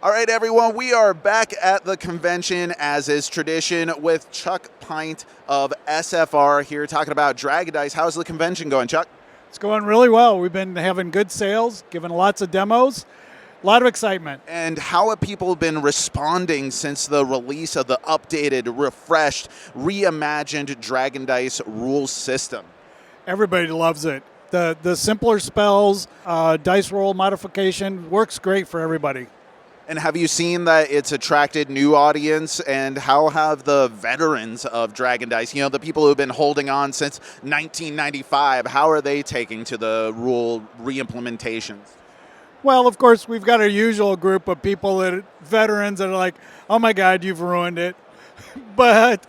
All right, everyone, we are back at the convention as is tradition with Chuck Pint of SFR here talking about Dragon Dice. How's the convention going, Chuck? It's going really well. We've been having good sales, giving lots of demos, a lot of excitement. And how have people been responding since the release of the updated, refreshed, reimagined Dragon Dice rules system? Everybody loves it. The simpler spells, dice roll modification works great for everybody. And have you seen that it's attracted new audience? And how have the veterans of Dragon Dice, the people who've been holding on since 1995, how are they taking to the rule reimplementations? Well, of course, we've got our usual group of people veterans that are like, oh my God, you've ruined it. But,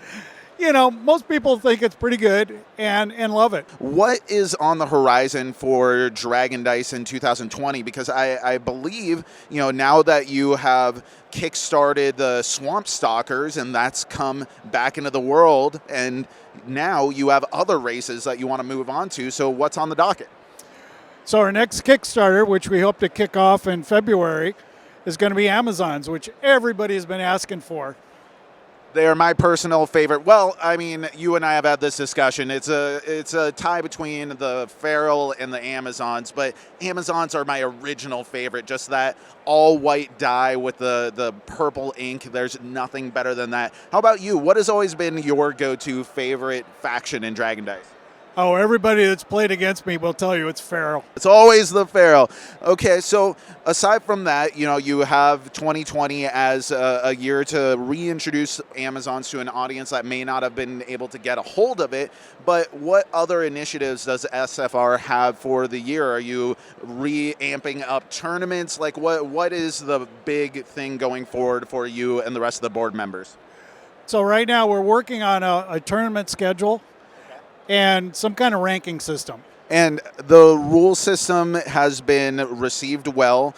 most people think it's pretty good and love it. What is on the horizon for Dragon Dice in 2020? Because I believe, now that you have kickstarted the Swamp Stalkers and that's come back into the world, and now you have other races that you want to move on to. So what's on the docket? So our next Kickstarter, which we hope to kick off in February, is going to be Amazons, which everybody has been asking for. They are my personal favorite. Well, I mean, you and I have had this discussion. It's a tie between the Feral and the Amazons, but Amazons are my original favorite. Just that all-white die with the purple ink. There's nothing better than that. How about you? What has always been your go-to favorite faction in Dragon Dice? Oh, everybody that's played against me will tell you it's Feral. It's always the Feral. Okay, so aside from that, you have 2020 as a year to reintroduce Amazons to an audience that may not have been able to get a hold of it. But what other initiatives does SFR have for the year? Are you reamping up tournaments? Like, what is the big thing going forward for you and the rest of the board members? So right now we're working on a tournament schedule and some kind of ranking system. And the rule system has been received well.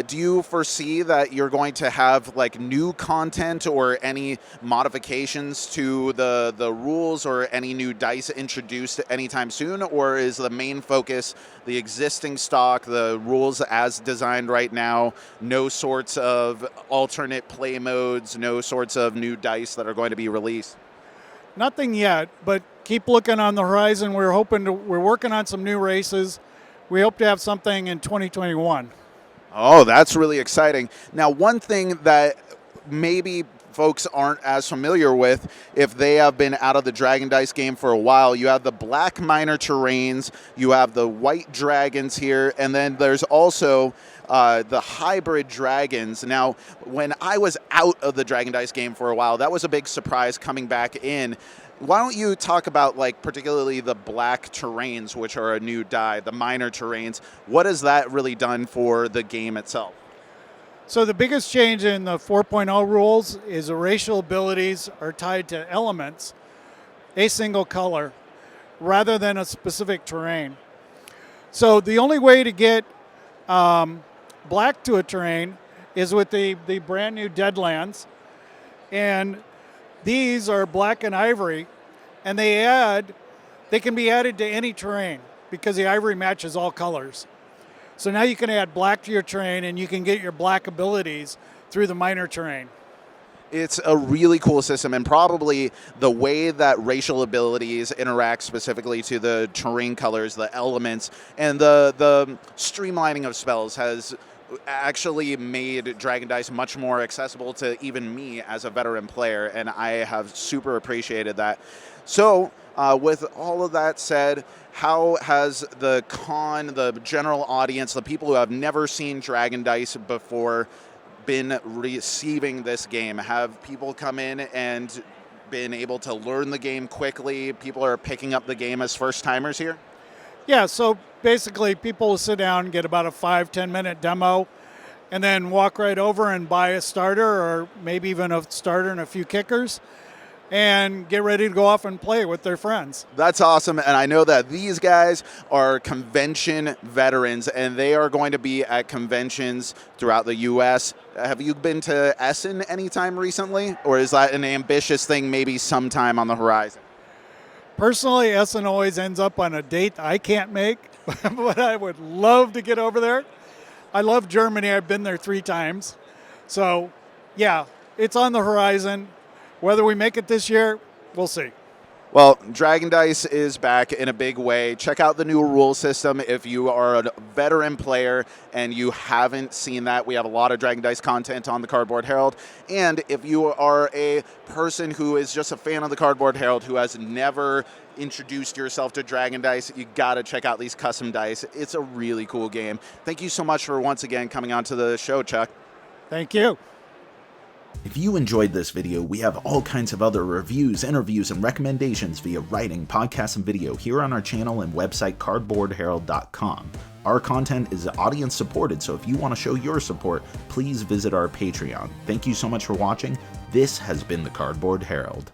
Do you foresee that you're going to have new content or any modifications to the rules or any new dice introduced anytime soon? Or is the main focus the existing stock, the rules as designed right now, no sorts of alternate play modes, no sorts of new dice that are going to be released? Nothing yet, but keep looking on the horizon. We're working on some new races. We hope to have something in 2021. Oh, that's really exciting. Now, one thing that maybe folks aren't as familiar with, if they have been out of the Dragon Dice game for a while, you have the black minor terrains, you have the white dragons here, and then there's also the hybrid dragons. Now, when I was out of the Dragon Dice game for a while, that was a big surprise coming back in. Why don't you talk about particularly the black terrains, which are a new die, the minor terrains. What has that really done for the game itself? So the biggest change in the 4.0 rules is the racial abilities are tied to elements, a single color, rather than a specific terrain. So the only way to get black to a terrain is with the brand new Deadlands, and these are black and ivory, and they can be added to any terrain because the ivory matches all colors. So now you can add black to your terrain and you can get your black abilities through the minor terrain. It's a really cool system, and probably the way that racial abilities interact specifically to the terrain colors, the elements, and the streamlining of spells has actually made Dragon Dice much more accessible to even me as a veteran player, and I have super appreciated that. So with all of that said, how has the general audience, the people who have never seen Dragon Dice before, been receiving this game? Have people come in and been able to learn the game quickly? People are picking up the game as first-timers here? Yeah, so basically people will sit down and get about a 5-10 minute demo and then walk right over and buy a starter or maybe even a starter and a few kickers and get ready to go off and play with their friends. That's awesome, and I know that these guys are convention veterans, and they are going to be at conventions throughout the U.S. Have you been to Essen anytime recently, or is that an ambitious thing maybe sometime on the horizon? Personally, Essen always ends up on a date I can't make, but I would love to get over there. I love Germany. I've been there 3 times. So, yeah, it's on the horizon. Whether we make it this year, we'll see. Well, Dragon Dice is back in a big way. Check out the new rule system if you are a veteran player and you haven't seen that. We have a lot of Dragon Dice content on the Cardboard Herald. And if you are a person who is just a fan of the Cardboard Herald who has never introduced yourself to Dragon Dice, you got to check out these custom dice. It's a really cool game. Thank you so much for once again coming on to the show, Chuck. Thank you. If you enjoyed this video, we have all kinds of other reviews, interviews, and recommendations via writing, podcast, and video here on our channel and website cardboardherald.com. Our content is audience supported, so if you want to show your support, please visit our Patreon. Thank you so much for watching. This has been the Cardboard Herald.